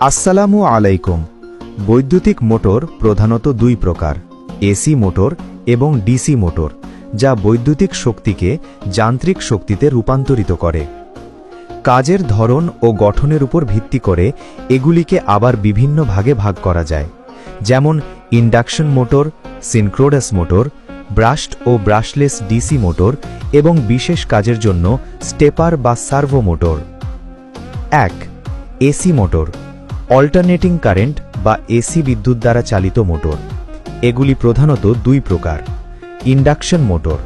আসসালামু আলাইকুম। বৈদ্যুতিক মোটর প্রধানত দুই প্রকার, এসি মোটর এবং ডিসি মোটর, যা বৈদ্যুতিক শক্তিকে যান্ত্রিক শক্তিতে রূপান্তরিত করে। কাজের ধরন ও গঠনের উপর ভিত্তি করে এগুলিকে আবার বিভিন্ন ভাগে ভাগ করা যায়, যেমন induction motor, synchronous motor, brushed ও ব্রাশলেস ডিসি মোটর এবং বিশেষ কাজের জন্য স্টেপার বা servo motor. 1. AC motor, alternating current বা এসি বিদ্যুৎ দ্বারা চালিত মোটর। এগুলি প্রধানত দুই প্রকার, ইন্ডাকশন মোটর,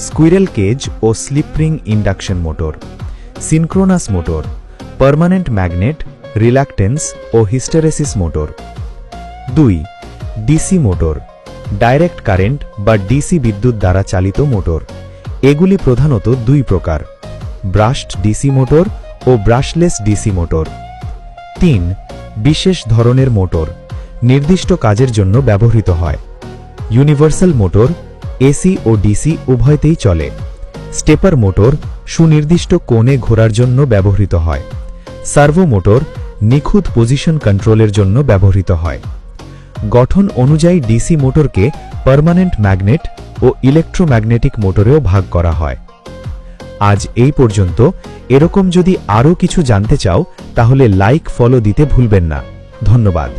স্কুইরেল কেজ ও slip ring induction motor, synchronous motor, permanent magnet, reluctance ও hysteresis motor. 2. DC motor, direct current বা ডিসি বিদ্যুৎ দ্বারা চালিত মোটর। এগুলি প্রধানত দুই প্রকার, ব্রাশড ডিসি মোটর ও ব্রাশলেস ডিসি মোটর। 3. বিশেষ ধরনের মোটর, নির্দিষ্ট কাজের জন্য ব্যবহৃত হয়। ইউনিভার্সাল মোটর, এসি ও ডিসি উভয়তেই চলে। স্টেপার মোটর সুনির্দিষ্ট কোণে ঘোরার জন্য ব্যবহৃত হয়। সার্ভো মোটর নিখুঁত পজিশন কন্ট্রোলের জন্য ব্যবহৃত হয়। গঠন অনুযায়ী ডিসি মোটরকে পার্মানেন্ট ম্যাগনেট ও ইলেকট্রোম্যাগনেটিক মোটরেও ভাগ করা হয়। আজ এই পর্যন্ত। এরকম যদি আরও কিছু জানতে চাও তাহলে লাইক, ফলো দিতে ভুলবেন না। ধন্যবাদ।